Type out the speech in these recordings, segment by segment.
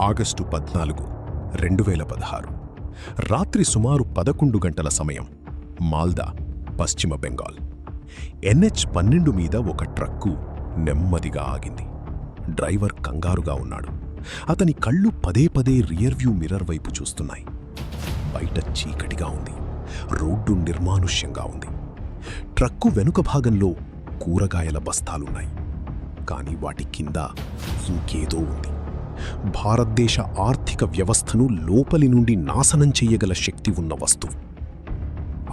August 14, 2016 రాత్రి సుమారు 11 గంటల సమయం. మాల్దా, పశ్చిమ బెంగాల్. NH-12 మీద ఒక ట్రక్కు నెమ్మదిగా ఆగింది. డ్రైవర్ కంగారుగా ఉన్నాడు. అతని కళ్ళు పదే పదే రియర్వ్యూ మిర్రర్ వైపు చూస్తున్నాయి. బయట చీకటిగా ఉంది. రోడ్డు నిర్మానుష్యంగా ఉంది. ట్రక్కు వెనుక భాగంలో కూరగాయల బస్తాలున్నాయి. కానీ వాటి కింద ఇంకేదో ఉంది. భారతదేశ ఆర్థిక వ్యవస్థను లోపలి నుండి నాశనం చెయ్యగల శక్తి ఉన్న వస్తువు.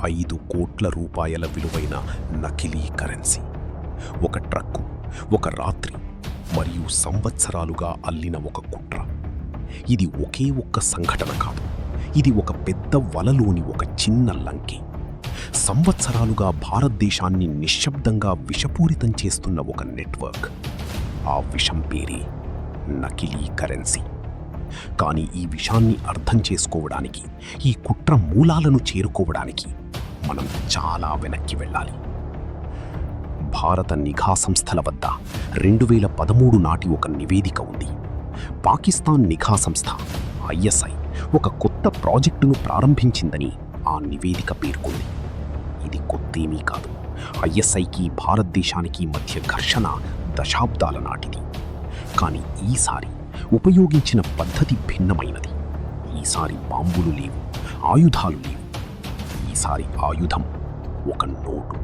5 కోట్ల రూపాయల విలువైన నకిలీ కరెన్సీ. ఒక ట్రక్కు, ఒక రాత్రి మరియు సంవత్సరాలుగా అల్లిన ఒక కుట్ర. ఇది ఒకే ఒక్క సంఘటన కాదు. ఇది ఒక పెద్ద వలలోని ఒక చిన్న లంకె. సంవత్సరాలుగా భారతదేశాన్ని నిశ్శబ్దంగా విషపూరితం చేస్తున్న ఒక నెట్వర్క్. ఆ విషం పేరే నకిలీ కరెన్సీ. కానీ ఈ విషయాన్ని అర్థం చేసుకోవడానికి, ఈ కుట్ర మూలాలను చేరుకోవడానికి మనం చాలా వెనక్కి వెళ్ళాలి. భారత నిఘా సంస్థల వద్ద 2013 నాటి ఒక నివేదిక ఉంది. పాకిస్తాన్ నిఘా సంస్థ ISI ఒక కొత్త ప్రాజెక్టును ప్రారంభించిందని ఆ నివేదిక పేర్కొంది. ఇది కొత్తేమీ కాదు. ISIకి భారతదేశానికి మధ్య ఘర్షణ దశాబ్దాల నాటిది. కానీ ఈసారి ఉపయోగించిన పద్ధతి భిన్నమైనది. ఈసారి బాంబులు లేవు, ఆయుధాలు లేవు. ఈసారి ఆయుధం ఒక నోటు.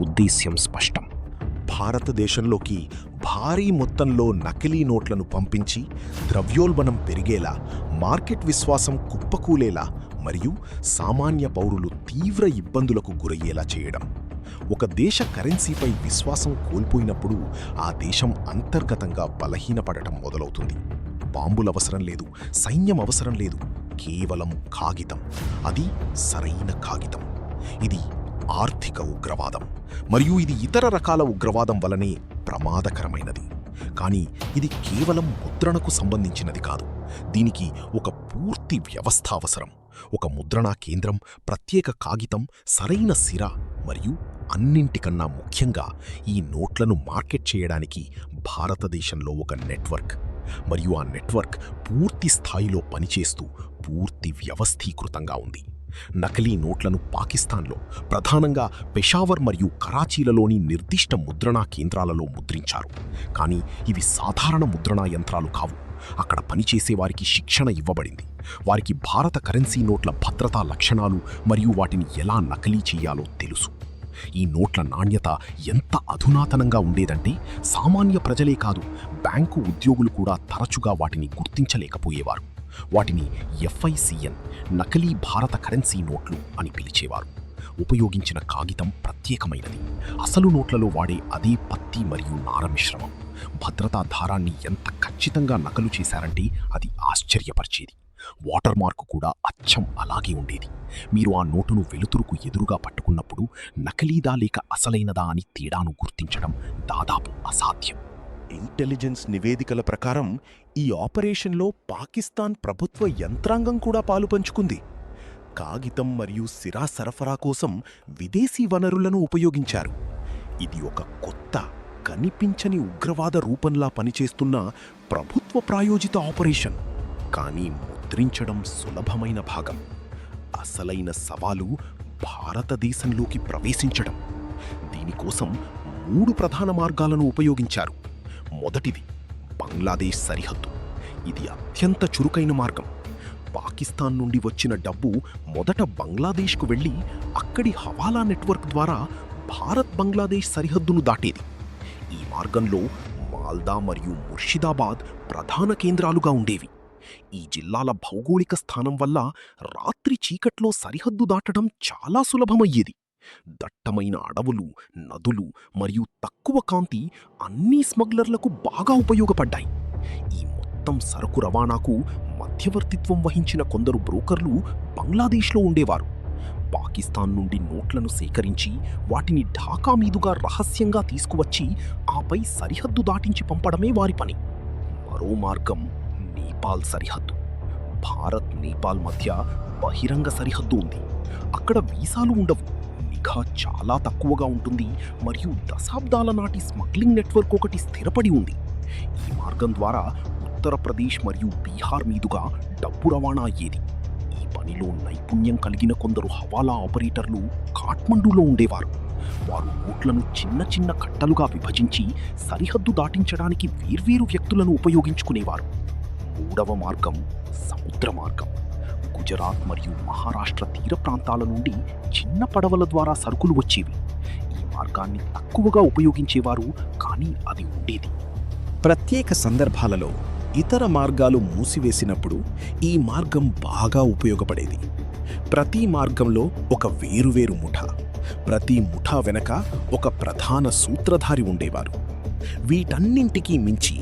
ఉద్దేశ్యం స్పష్టం. భారతదేశంలోకి భారీ మొత్తంలో నకిలీ నోట్లను పంపించి ద్రవ్యోల్బణం పెరిగేలా, మార్కెట్ విశ్వాసం కుప్పకూలేలా మరియు సామాన్య పౌరులు తీవ్ర ఇబ్బందులకు గురయ్యేలా చేయడం. ఒక దేశ కరెన్సీపై విశ్వాసం కోల్పోయినప్పుడు ఆ దేశం అంతర్గతంగా బలహీనపడటం మొదలవుతుంది. బాంబులవసరం లేదు, సైన్యం అవసరం లేదు, కేవలం కాగితం. అది సరైన కాగితం. ఇది ఆర్థిక ఉగ్రవాదం, మరియు ఇది ఇతర రకాల ఉగ్రవాదం వలనే ప్రమాదకరమైనది. కానీ ఇది కేవలం ముద్రణకు సంబంధించినది కాదు. దీనికి ఒక పూర్తి వ్యవస్థ అవసరం. ఒక ముద్రణా కేంద్రం, ప్రత్యేక కాగితం, సరైన సిర, మరియు అన్నింటికన్నా ముఖ్యంగా ఈ నోట్లను మార్కెట్ చేయడానికి భారతదేశంలో ఒక నెట్వర్క్. మరియు ఆ నెట్వర్క్ పూర్తి స్థాయిలో పనిచేస్తూ పూర్తి వ్యవస్థీకృతంగా ఉంది. నకిలీ నోట్లను పాకిస్తాన్లో, ప్రధానంగా పెషావర్ మరియు కరాచీలలోని నిర్దిష్ట ముద్రణా కేంద్రాలలో ముద్రించారు. కానీ ఇవి సాధారణ ముద్రణా యంత్రాలు కావు. అక్కడ పనిచేసే వారికి శిక్షణ ఇవ్వబడింది. వారికి భారత కరెన్సీ నోట్ల భద్రతా లక్షణాలు మరియు వాటిని ఎలా నకిలీ చేయాలో తెలుసు. ఈ నోట్ల నాణ్యత ఎంత అధునాతనంగా ఉండేదంటే సామాన్య ప్రజలే కాదు, బ్యాంకు ఉద్యోగులు కూడా తరచుగా వాటిని గుర్తించలేకపోయేవారు. వాటిని FICN, నకిలీ భారత కరెన్సీ నోట్లు అని పిలిచేవారు. ఉపయోగించిన కాగితం ప్రత్యేకమైనది. అసలు నోట్లలో వాడే అదే పత్తి మరియు నార మిశ్రమం. భద్రతా దారాన్ని ఎంత ఖచ్చితంగా నకలు చేశారంటే అది ఆశ్చర్యపరిచేది. వాటర్ మార్కు కూడా అచ్చం అలాగే ఉండేది. మీరు ఆ నోటును వెలుతురుకు ఎదురుగా పట్టుకున్నప్పుడు నకిలీదా లేక అసలైనదా అని తేడాను గుర్తించడం దాదాపు అసాధ్యం. ఇంటెలిజెన్స్ నివేదికల ప్రకారం ఈ ఆపరేషన్లో పాకిస్తాన్ ప్రభుత్వ యంత్రాంగం కూడా పాలుపంచుకుంది. కాగితం మరియు సిరా సరఫరా కోసం విదేశీ వనరులను ఉపయోగించారు. ఇది ఒక కొత్త, కనిపించని ఉగ్రవాద రూపంలా పనిచేస్తున్న ప్రభుత్వ ప్రాయోజిత ఆపరేషన్. కానీ ముద్రించడం సులభమైన భాగం. అసలైన సవాలు భారతదేశంలోకి ప్రవేశించడం. దీనికోసం 3 ప్రధాన మార్గాలను ఉపయోగించారు. మొదటిది బంగ్లాదేశ్ సరిహద్దు. ఇది అత్యంత చురుకైన మార్గం. పాకిస్తాన్ నుండి వచ్చిన డబ్బు మొదట బంగ్లాదేశ్కు వెళ్ళి అక్కడి హవాలా నెట్వర్క్ ద్వారా భారత్ బంగ్లాదేశ్ సరిహద్దును దాటేది. ఈ మార్గంలో మాల్దా మరియు ముర్షిదాబాద్ ప్రధాన కేంద్రాలుగా ఉండేవి. ఈ జిల్లాల భౌగోళిక స్థానం వల్ల రాత్రి చీకట్లో సరిహద్దు దాటడం చాలా సులభమయ్యేది. దట్టమైన అడవులు, నదులు మరియు తక్కువ కాంతి అన్ని స్మగ్లర్లకు బాగా ఉపయోగపడ్డాయి. ఈ మొత్తం సరకు రవాణాకు మధ్యవర్తిత్వం వహించిన కొందరు బ్రోకర్లు బంగ్లాదేశ్లో ఉండేవారు. పాకిస్తాన్ నుండి నోట్లను సేకరించి వాటిని ఢాకా మీదుగా రహస్యంగా తీసుకువచ్చి ఆపై సరిహద్దు దాటించి పంపడమే వారి పని. మరో మార్గం నేపాల్ సరిహద్దు. భారత్, నేపాల్ మధ్య బహిరంగ సరిహద్దు ఉంది. అక్కడ వీసాలు ఉండవు, నిఘా చాలా తక్కువగా ఉంటుంది మరియు దశాబ్దాల నాటి స్మగ్లింగ్ నెట్వర్క్ ఒకటి స్థిరపడి ఉంది. ఈ మార్గం ద్వారా ఉత్తరప్రదేశ్ మరియు బీహార్ మీదుగా డబ్బు రవాణా అయ్యేది. ఈ పనిలో నైపుణ్యం కలిగిన కొందరు హవాలా ఆపరేటర్లు కాఠ్మండూలో ఉండేవారు. వారు నోట్లను చిన్న చిన్న కట్టలుగా విభజించి సరిహద్దు దాటించడానికి వేర్వేరు వ్యక్తులను ఉపయోగించుకునేవారు. మూడవ మార్గం సముద్ర మార్గం. గుజరాత్ మరియు మహారాష్ట్ర తీర ప్రాంతాల నుండి చిన్న పడవల ద్వారా సరుకులు వచ్చేవి. ఈ మార్గాన్ని తక్కువగా ఉపయోగించేవారు, కానీ అది ఉండేది. ప్రత్యేక సందర్భాలలో ఇతర మార్గాలు మూసివేసినప్పుడు ఈ మార్గం బాగా ఉపయోగపడేది. ప్రతి మార్గంలో ఒక వేరువేరు ముఠా, ప్రతి ముఠా వెనక ఒక ప్రధాన సూత్రధారి ఉండేవారు. వీటన్నింటికీ మించి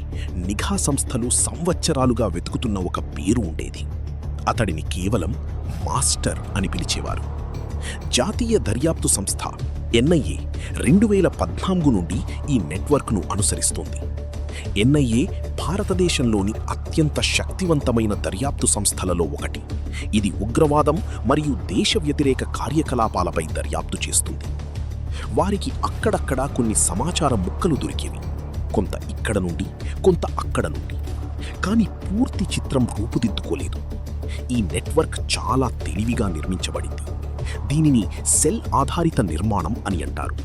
నిఘా సంస్థలు సంవత్సరాలుగా వెతుకుతున్న ఒక పేరు ఉండేది. అతడిని కేవలం మాస్టర్ అని పిలిచేవారు. జాతీయ దర్యాప్తు సంస్థ ఎన్ఐఏ 2014 నుండి ఈ నెట్వర్క్ను అనుసరిస్తోంది. ఎన్ఐఏ భారతదేశంలోని అత్యంత శక్తివంతమైన దర్యాప్తు సంస్థలలో ఒకటి. ఇది ఉగ్రవాదం మరియు దేశ వ్యతిరేక కార్యకలాపాలపై దర్యాప్తు చేస్తుంది. వారికి అక్కడక్కడా కొన్ని సమాచార ముక్కలు దొరికేవి, కొంత ఇక్కడ నుండి, కొంత అక్కడ నుండి. కానీ పూర్తి చిత్రం రూపుదిద్దుకోలేదు. ఈ నెట్వర్క్ చాలా తెలివిగా నిర్మించబడింది. దీనిని సెల్ ఆధారిత నిర్మాణం అని అంటారు.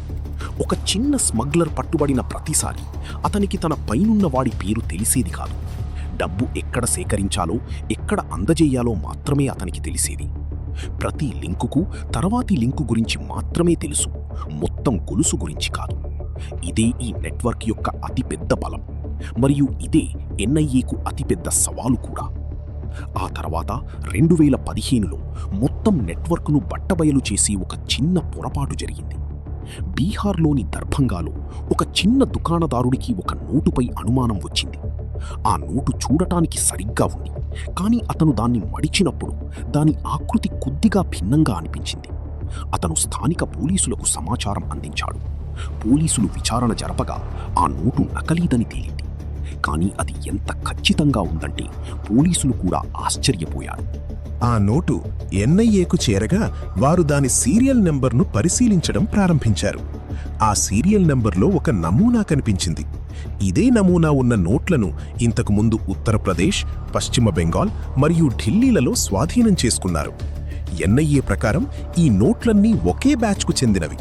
ఒక చిన్న స్మగ్లర్ పట్టుబడిన ప్రతిసారి అతనికి తన పైనున్న వాడి పేరు తెలిసేది కాదు. డబ్బు ఎక్కడ సేకరించాలో, ఎక్కడ అందజేయాలో మాత్రమే అతనికి తెలిసేది. ప్రతి లింకుకు తర్వాతి లింకు గురించి మాత్రమే తెలుసు, మొత్తం గొలుసు గురించి కాదు. ఇదే ఈ నెట్వర్క్ యొక్క అతిపెద్ద బలం, మరియు ఇదే ఎన్ఐఏకు అతిపెద్ద సవాలు కూడా. ఆ తర్వాత 2015లో మొత్తం నెట్వర్క్ను బట్టబయలు చేసి ఒక చిన్న పొరపాటు జరిగింది. బీహార్లోని దర్భంగాలో ఒక చిన్న దుకాణదారుడికి ఒక నోటుపై అనుమానం వచ్చింది. ఆ నోటు చూడటానికి సరిగ్గా ఉంది, కానీ అతను దాన్ని మడిచినప్పుడు దాని ఆకృతి కొద్దిగా భిన్నంగా అనిపించింది. అతను స్థానిక పోలీసులకు సమాచారం అందించాడు. పోలీసులు విచారణ జరపగా ఆ నోటు నకలీదని తేలింది. కానీ అది ఎంత ఖచ్చితంగా ఉందంటే పోలీసులు కూడా ఆశ్చర్యపోయారు. ఆ నోటు ఎన్ఐఏకు చేరగా వారు దాని సీరియల్ నెంబర్ను పరిశీలించడం ప్రారంభించారు. ఆ సీరియల్ నెంబర్లో ఒక నమూనా కనిపించింది. ఇదే నమూనా ఉన్న నోట్లను ఇంతకుముందు ఉత్తరప్రదేశ్, పశ్చిమ బెంగాల్ మరియు ఢిల్లీలలో స్వాధీనం చేసుకున్నారు. ఎన్ఐఏ ప్రకారం ఈ నోట్లన్నీ ఒకే బ్యాచ్కు చెందినవి,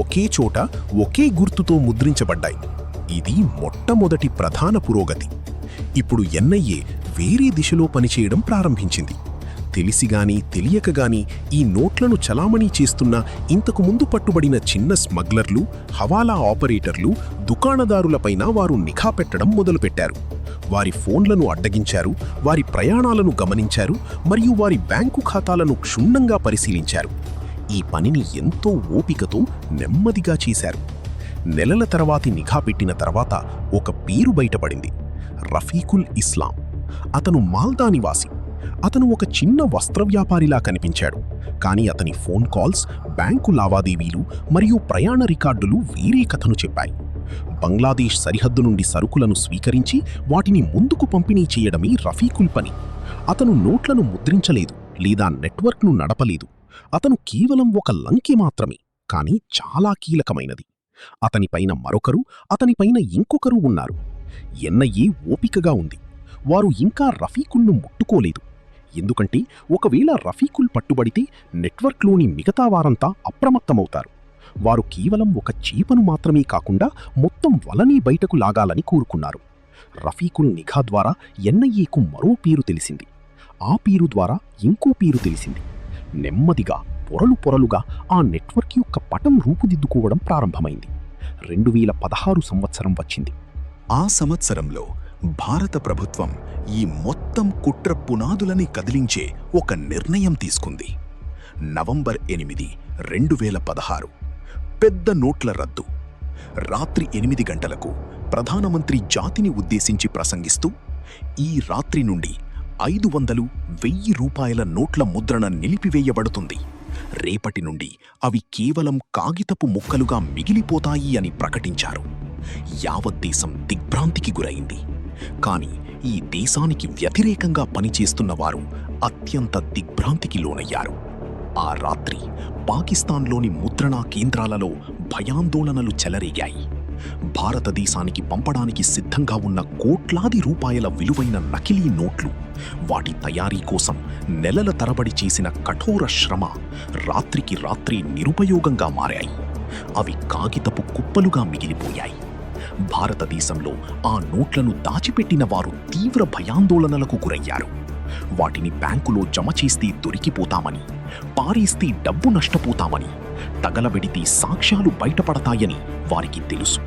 ఒకే చోట ఒకే గుర్తుతో ముద్రించబడ్డాయి. ఇది మొట్టమొదటి ప్రధాన పురోగతి. ఇప్పుడు ఎన్ఐఏ వేరే దిశలో పనిచేయడం ప్రారంభించింది. తెలిసిగాని తెలియకగాని ఈ నోట్లను చలామణీ చేస్తున్న ఇంతకు ముందు పట్టుబడిన చిన్న స్మగ్లర్లు, హవాలా ఆపరేటర్లు, దుకాణదారులపైన వారు నిఘా పెట్టడం మొదలుపెట్టారు. వారి ఫోన్లను అడ్డగించారు, వారి ప్రయాణాలను గమనించారు మరియు వారి బ్యాంకు ఖాతాలను క్షుణ్ణంగా పరిశీలించారు. ఈ పనిని ఎంతో ఓపికతో నెమ్మదిగా చేశారు. నెలల తర్వాతి నిఘా పెట్టిన తర్వాత ఒక పేరు బయటపడింది: రఫీకుల్ ఇస్లాం. అతను మాల్దా నివాసి. అతను ఒక చిన్న వస్త్ర వ్యాపారిలా కనిపించాడు, కానీ అతని ఫోన్ కాల్స్, బ్యాంకు లావాదేవీలు మరియు ప్రయాణ రికార్డులు వేరే కథను చెప్పాయి. బంగ్లాదేశ్ సరిహద్దు నుండి సరుకులను స్వీకరించి వాటిని ముందుకు పంపిణీ చేయడమే రఫీకుల్ పని. అతను నోట్లను ముద్రించలేదు లేదా నెట్వర్క్ను నడపలేదు. అతను కేవలం ఒక లంకె మాత్రమే, కానీ చాలా కీలకమైనది. అతనిపైన మరొకరు, అతనిపైన ఇంకొకరు ఉన్నారు. ఎన్ఐఏ ఓపికగా ఉంది. వారు ఇంకా రఫీకుల్ను ముట్టుకోలేదు. ఎందుకంటే ఒకవేళ రఫీకుల్ పట్టుబడితే నెట్వర్క్లోని మిగతా వారంతా అప్రమత్తమవుతారు. వారు కేవలం ఒక చేపను మాత్రమే కాకుండా మొత్తం వలని బయటకు లాగాలని కోరుకున్నారు. రఫీకుల్ నిఘా ద్వారా ఎన్ఐఏకు మరో పేరు తెలిసింది. ఆ పేరు ద్వారా ఇంకో పేరు తెలిసింది. నెమ్మదిగా పొరలు పొరలుగా ఆ నెట్వర్క్ యొక్క పటం రూపుదిద్దుకోవడం ప్రారంభమైంది. 2016 సంవత్సరం వచ్చింది. ఆ సంవత్సరంలో భారత ప్రభుత్వం ఈ మొత్తం కుట్ర పునాదులని కదిలించే ఒక నిర్ణయం తీసుకుంది. నవంబర్ 8, 2016 పెద్ద నోట్ల రద్దు. రాత్రి 8 గంటలకు ప్రధానమంత్రి జాతిని ఉద్దేశించి ప్రసంగిస్తూ, ఈ రాత్రి నుండి 500, 1000 రూపాయల నోట్ల ముద్రణ నిలిపివేయబడుతుంది. రేపటి నుండి అవి కేవలం కాగితపు ముక్కలుగా మిగిలిపోతాయి అని ప్రకటించారు. యావత్ దేశం దిగ్భ్రాంతికి గురైంది. కానీ ఈ దేశానికి వ్యతిరేకంగా పనిచేస్తున్న వారు అత్యంత దిగ్భ్రాంతికి లోనయ్యారు. ఆ రాత్రి పాకిస్తాన్లోని ముద్రణా కేంద్రాలలో భయాందోళనలు చెలరేగాయి. భారతదేశానికి పంపడానికి సిద్ధంగా ఉన్న కోట్లాది రూపాయల విలువైన నకిలీ నోట్లు, వాటి తయారీ కోసం నెలల తరబడి చేసిన కఠోర శ్రమ రాత్రికి రాత్రి నిరుపయోగంగా మారాయి. అవి కాగితపు కుప్పలుగా మిగిలిపోయాయి. భారతదేశంలో ఆ నోట్లను దాచిపెట్టిన వారు తీవ్ర భయాందోళనలకు గురయ్యారు. వాటిని బ్యాంకులో జమ చేస్తే దొరికిపోతామని, పారేస్తే డబ్బు నష్టపోతామని, తగలబెడితే సాక్ష్యాలు బయటపడతాయని వారికి తెలుసు.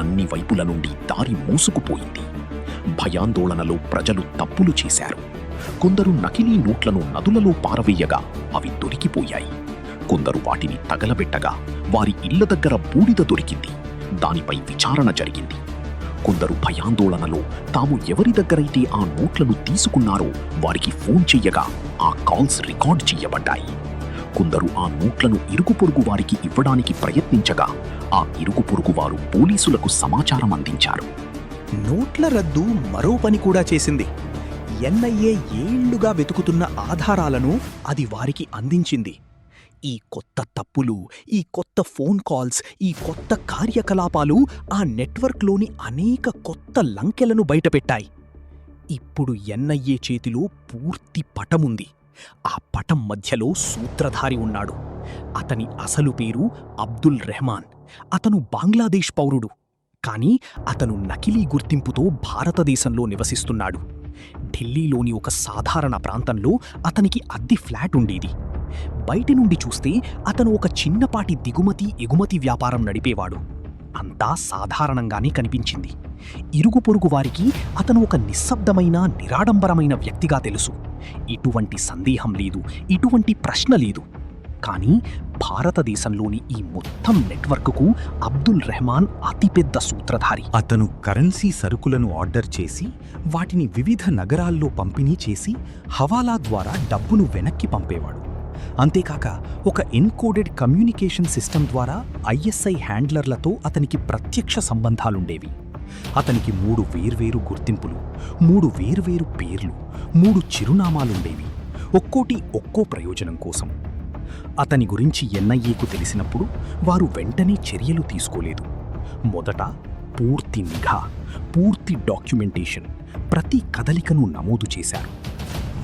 అన్ని వైపుల నుండి దారి మూసుకుపోయింది. భయాందోళనలో ప్రజలు తప్పులు చేశారు. కొందరు నకిలీ నోట్లను నదులలో పారవేయగా అవి దొరికిపోయాయి. కొందరు వాటిని తగలబెట్టగా వారి ఇళ్ల దగ్గర బూడిద దొరికింది. దానిపై విచారణ జరిగింది. కొందరు భయాందోళనలో తాము ఎవరి దగ్గరైతే ఆ నోట్లను తీసుకున్నారో వారికి ఫోన్ చెయ్యగా ఆ కాల్స్ రికార్డ్ చేయబడ్డాయి. కొందరు ఆ నోట్లను ఇరుగు పొరుగు వారికి ఇవ్వడానికి ప్రయత్నించగా ఆ ఇరుగు పొరుగు వారు పోలీసులకు సమాచారం అందించారు. నోట్ల రద్దు మరో పని కూడా చేసింది. ఎన్ఐఏ ఏళ్లుగా వెతుకుతున్న ఆధారాలను అది వారికి అందించింది. ఈ కొత్త తప్పులు, ఈ కొత్త ఫోన్ కాల్స్, ఈ కొత్త కార్యకలాపాలు ఆ నెట్వర్క్లోని అనేక కొత్త లంకెలను బయటపెట్టాయి. ఇప్పుడు ఎన్ఐఏ చేతిలో పూర్తి పటముంది. ఆ పటం మధ్యలో సూత్రధారి ఉన్నాడు. అతని అసలు పేరు అబ్దుల్ రెహమాన్. అతను బంగ్లాదేశ్ పౌరుడు. కానీ అతను నకిలీ గుర్తింపుతో భారతదేశంలో నివసిస్తున్నాడు. ఢిల్లీలోని ఒక సాధారణ ప్రాంతంలో అతనికి అద్దె ఫ్లాట్ ఉండేది. బయటి నుండి చూస్తే అతను ఒక చిన్నపాటి దిగుమతి ఎగుమతి వ్యాపారం నడిపేవాడు. అంతా సాధారణంగానే కనిపించింది. ఇరుగు పొరుగు వారికి అతను ఒక నిశ్శబ్దమైన, నిరాడంబరమైన వ్యక్తిగా తెలుసు. ఇటువంటి సందేహం లేదు, ఇటువంటి ప్రశ్న లేదు. కానీ భారతదేశంలోని ఈ మొత్తం నెట్వర్క్కు అబ్దుల్ రెహమాన్ అతిపెద్ద సూత్రధారి. అతను కరెన్సీ సరుకులను ఆర్డర్ చేసి వాటిని వివిధ నగరాల్లో పంపిణీ చేసి హవాలా ద్వారా డబ్బును వెనక్కి పంపేవాడు. అంతేకాక ఒక ఎన్కోడెడ్ కమ్యూనికేషన్ సిస్టమ్ ద్వారా ఐఎస్ఐ హ్యాండ్లర్లతో అతనికి ప్రత్యక్ష సంబంధాలుండేవి. అతనికి 3 వేర్వేరు గుర్తింపులు, 3 వేర్వేరు పేర్లు, 3 చిరునామాలుండేవి. ఒక్కోటి ఒక్కో ప్రయోజనం కోసం. అతని గురించి ఎన్ఐఏకు తెలిసినప్పుడు వారు వెంటనే చర్యలు తీసుకోలేదు. మొదట పూర్తి నిఘా, పూర్తి డాక్యుమెంటేషన్, ప్రతి కదలికను నమోదు చేశారు.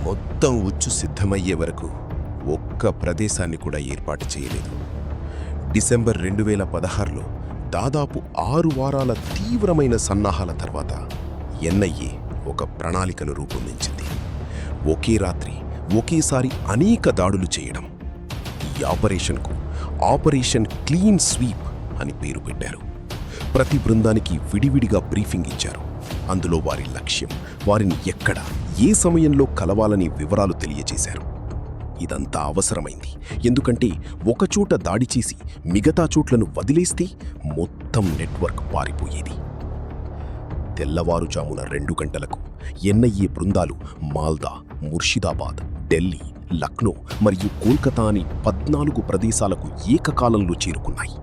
మొత్తం ఉచ్చు సిద్ధమయ్యే వరకు ఒక్క ప్రదేశాన్ని కూడా ఏర్పాటు చేయలేదు. డిసెంబర్ 2016లో దాదాపు 6 వారాల తీవ్రమైన సన్నాహాల తర్వాత ఎన్ఐఏ ఒక ప్రణాళికను రూపొందించింది. ఒకే రాత్రి ఒకేసారి అనేక దాడులు చేయడం. ఈ ఆపరేషన్కు ఆపరేషన్ క్లీన్ స్వీప్ అని పేరు పెట్టారు. ప్రతి బృందానికి విడివిడిగా బ్రీఫింగ్ ఇచ్చారు. అందులో వారి లక్ష్యం, వారిని ఎక్కడ, ఏ సమయంలో కలవాలని వివరాలు తెలియజేశారు. ఇదంతా అవసరమైంది. ఎందుకంటే ఒకచోట దాడి చేసి మిగతా చోట్లను వదిలేస్తే మొత్తం నెట్వర్క్ పారిపోయేది. తెల్లవారుజామున 2 గంటలకు ఎన్ఐఏ బృందాలు మాల్దా, ముర్షిదాబాద్, ఢిల్లీ, లక్నో మరియు కోల్కతా అని 14 ప్రదేశాలకు ఏకకాలంలో చేరుకున్నాయి.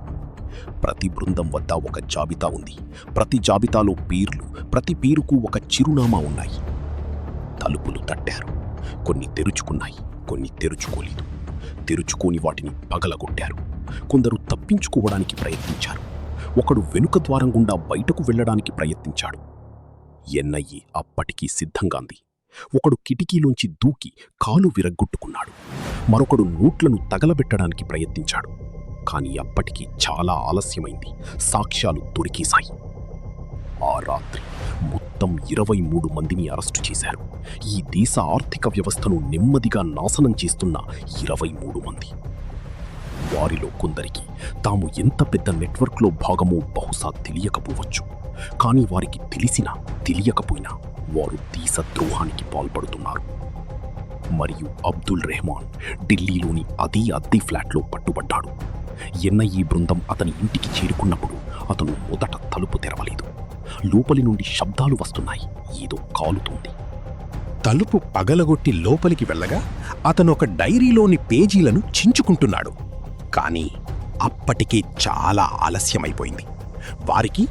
ప్రతి బృందం వద్ద ఒక జాబితా ఉంది. ప్రతి జాబితాలో పేర్లు, ప్రతి పేరుకు ఒక చిరునామా ఉన్నాయి. తలుపులు తట్టారు. కొన్ని తెరుచుకున్నాయి, కొన్ని తెరుచుకోలేదు. తెరుచుకోని వాటిని పగలగొట్టారు. కొందరు తప్పించుకోవడానికి ప్రయత్నించారు. ఒకడు వెనుక ద్వారం గుండా బయటకు వెళ్లడానికి ప్రయత్నించాడు. ఎన్ఐఏ అప్పటికీ సిద్ధంగాంది. ఒకడు కిటికీలోంచి దూకి కాలు విరగ్గొట్టుకున్నాడు. మరొకడు నోట్లను తగలబెట్టడానికి ప్రయత్నించాడు. కానీ అప్పటికి చాలా ఆలస్యమైంది. సాక్ష్యాలు దొరికేశాయి. ఆ రాత్రి మొత్తం 23 మందిని అరెస్టు చేశారు. ఈ దేశ ఆర్థిక వ్యవస్థను నెమ్మదిగా నాశనం చేస్తున్న 23 మంది. వారిలో కొందరికి తాము ఎంత పెద్ద నెట్వర్క్లో భాగమో బహుశా తెలియకపోవచ్చు. కానీ వారికి తెలిసినా తెలియకపోయినా వారు దేశద్రోహానికి పాల్పడుతున్నారు. మరియు అబ్దుల్ రెహమాన్ ఢిల్లీలోని అదే అద్దె ఫ్లాట్లో పట్టుబడ్డాడు. ఎన్ఐఏ బృందం అతని ఇంటికి చేరుకున్నప్పుడు అతను మొదట తలుపు తెరవలేదు. లోపలి నుండి శబ్దాలు వస్తున్నాయి. ఏదో కాలుతోంది. తలుపు పగలగొట్టి లోపలికి వెళ్ళగా అతను ఒక డైరీలోని పేజీలను చించుకుంటున్నాడు. కానీ అప్పటికే చాలా ఆలస్యమైపోయింది. వారికి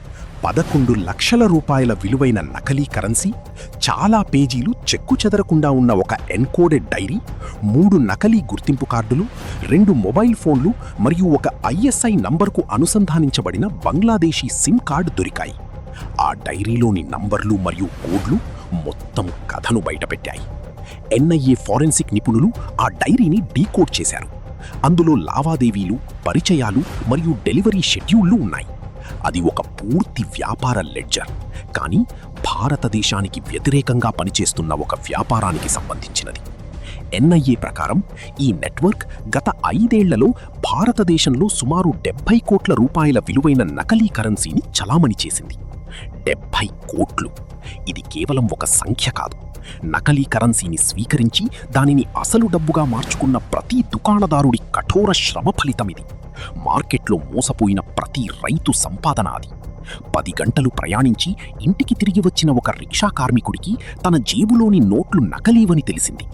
11 లక్షల రూపాయల విలువైన నకలీ కరెన్సీ, చాలా పేజీలు చెక్కుచెదరకుండా ఉన్న ఒక ఎన్కోడెడ్ డైరీ, 3 నకలీ గుర్తింపు కార్డులు, 2 మొబైల్ ఫోన్లు మరియు ఒక ఐఎస్ఐ నంబర్కు అనుసంధానించబడిన బంగ్లాదేశీ సిమ్ కార్డు దొరికాయి. ఆ డైరీలోని నంబర్లు మరియు కోడ్లు మొత్తం కథను బయటపెట్టాయి. ఎన్ఐఏ ఫోరెన్సిక్ నిపుణులు ఆ డైరీని డీకోడ్ చేశారు. అందులో లావాదేవీలు, పరిచయాలు మరియు డెలివరీ షెడ్యూళ్లు ఉన్నాయి. అది ఒక పూర్తి వ్యాపార లెడ్జర్, కానీ భారతదేశానికి వ్యతిరేకంగా పనిచేస్తున్న ఒక వ్యాపారానికి సంబంధించినది. ఎన్ఐఏ ప్రకారం ఈ నెట్వర్క్ గత 5 ఏళ్లలో భారతదేశంలో సుమారు 70 కోట్ల రూపాయల విలువైన నకలీ కరెన్సీని చలామణి చేసింది. 70 కోట్లు! ఇది కేవలం ఒక సంఖ్య కాదు. నకలీ కరెన్సీని స్వీకరించి దానిని అసలు డబ్బుగా మార్చుకున్న ప్రతి దుకాణదారుడి కఠోర శ్రమ ఫలితమిది. మార్కెట్లో మోసపోయిన ప్రతి రైతు సంపాదన అది. 10 గంటలు ప్రయాణించి ఇంటికి తిరిగి వచ్చిన ఒక రిక్షా కార్మికుడికి తన జేబులోని నోట్లు నకలీవని తెలిసింది.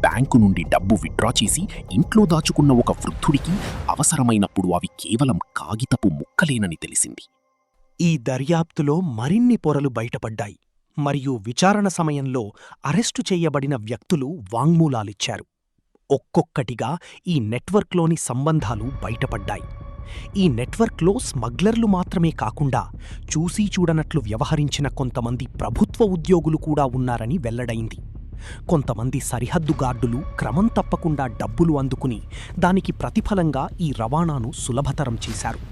బ్యాంకు నుండి డబ్బు విత్డ్రా చేసి ఇంట్లో దాచుకున్న ఒక వృద్ధుడికి అవసరమైనప్పుడు అవి కేవలం కాగితపు ముక్కలేనని తెలిసింది. ఈ దర్యాప్తులో మరిన్ని పొరలు బయటపడ్డాయి మరియు విచారణ సమయంలో అరెస్టు చేయబడిన వ్యక్తులు వాంగ్మూలాలిచ్చారు. ఒక్కొక్కటిగా ఈ నెట్వర్క్లోని సంబంధాలు బయటపడ్డాయి. ఈ నెట్వర్క్లో స్మగ్లర్లు మాత్రమే కాకుండా చూసీ చూడనట్లు వ్యవహరించిన కొంతమంది ప్రభుత్వ ఉద్యోగులు కూడా ఉన్నారని వెల్లడైంది. కొంతమంది సరిహద్దు గార్డులు క్రమం తప్పకుండా డబ్బులు అందుకుని దానికి ప్రతిఫలంగా ఈ రవాణాను సులభతరం చేశారు.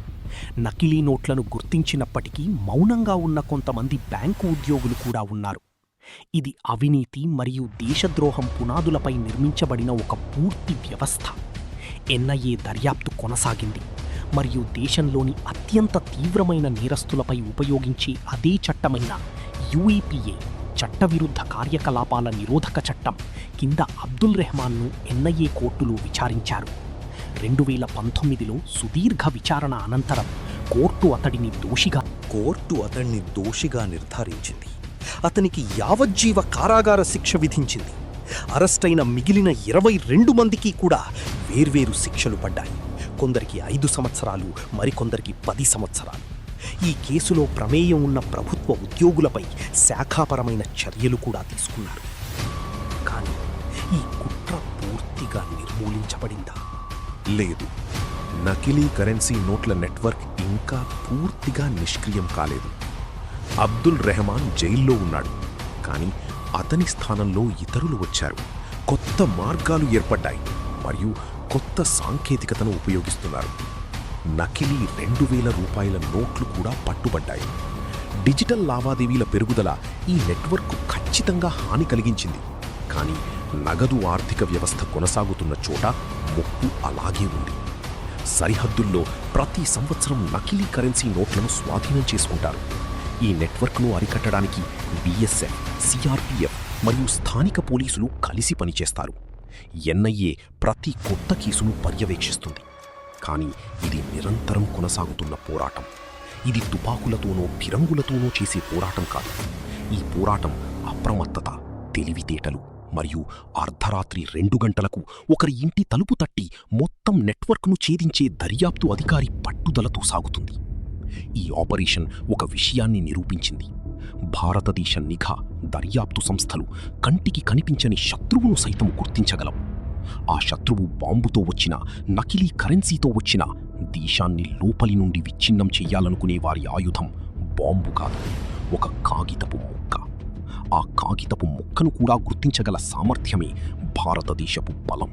నకిలీ నోట్లను గుర్తించినప్పటికీ మౌనంగా ఉన్న కొంతమంది బ్యాంకు ఉద్యోగులు కూడా ఉన్నారు. ఇది అవినీతి మరియు దేశద్రోహం పునాదులపై నిర్మించబడిన ఒక పూర్తి వ్యవస్థ. ఎన్ఐఏ దర్యాప్తు కొనసాగింది మరియు దేశంలోని అత్యంత తీవ్రమైన నేరస్తులపై ఉపయోగించే అదే చట్టమైన యుఏపిఏ, చట్టవిరుద్ధ కార్యకలాపాల నిరోధక చట్టం కింద అబ్దుల్ రెహమాన్ను ఎన్ఐఏ కోర్టులో విచారించారు. 2019లో సుదీర్ఘ విచారణ అనంతరం కోర్టు అతడిని దోషిగా నిర్ధారించింది. అతనికి యావజ్జీవ కారాగార శిక్ష విధించింది. అరెస్టైన మిగిలిన 22 మందికి కూడా వేర్వేరు శిక్షలు పడ్డాయి. కొందరికి 5 సంవత్సరాలు, మరికొందరికి 10 సంవత్సరాలు. ఈ కేసులో ప్రమేయం ఉన్న ప్రభుత్వ ఉద్యోగులపై శాఖాపరమైన చర్యలు కూడా తీసుకున్నారు. కానీ ఈ కుట్ర పూర్తిగా నిర్మూలించబడిందా? లేదు, నకిలీ కరెన్సీ నోట్ల నెట్వర్క్ ఇంకా పూర్తిగా నిష్క్రియం కాలేదు. అబ్దుల్ రెహమాన్ జైల్లో ఉన్నాడు, కానీ అతని స్థానంలో ఇతరులు వచ్చారు. కొత్త మార్గాలు ఏర్పడ్డాయి మరియు కొత్త సాంకేతికతను ఉపయోగిస్తున్నారు. నకిలీ 2000 రూపాయల నోట్లు కూడా పట్టుబడ్డాయి. డిజిటల్ లావాదేవీల పెరుగుదల ఈ నెట్వర్క్కు ఖచ్చితంగా హాని కలిగించింది. కానీ నగదు ఆర్థిక వ్యవస్థ కొనసాగుతున్న చోట ముప్పు అలాగే ఉంది. సరిహద్దుల్లో ప్రతి సంవత్సరం నకిలీ కరెన్సీ నోట్లను స్వాధీనం చేసుకుంటారు. ఈ నెట్వర్క్ను అరికట్టడానికి బిఎస్ఎఫ్, సిఆర్పిఎఫ్ మరియు స్థానిక పోలీసులు కలిసి పనిచేస్తారు. ఎన్ఐఏ ప్రతి కొత్త కేసును పర్యవేక్షిస్తుంది. కానీ ఇది నిరంతరం కొనసాగుతున్న పోరాటం. ఇది తుపాకులతోనో ఫిరంగులతోనో చేసే పోరాటం కాదు. ఈ పోరాటం అప్రమత్తత, తెలివితేటలు మరియు అర్ధరాత్రి 2 గంటలకు ఒకరి ఇంటి తలుపు తట్టి మొత్తం నెట్వర్క్ను ఛేదించే దర్యాప్తు అధికారి పట్టుదలతో సాగుతుంది. ఈ ఆపరేషన్ ఒక విషయాన్ని నిరూపించింది. భారతదేశ నిఘా, దర్యాప్తు సంస్థలు కంటికి కనిపించని శత్రువును సైతం గుర్తించగలవు. ఆ శత్రువు బాంబుతో వచ్చినా, నకిలీ కరెన్సీతో వచ్చినా దేశాన్ని లోపలి నుండి విచ్ఛిన్నం చెయ్యాలనుకునే వారి ఆయుధం బాంబు కాదు, ఒక కాగితపు ముక్క. ఆ కాగితపు ముక్కను కూడా గుర్తించగల సామర్థ్యమే భారతదేశపు బలం.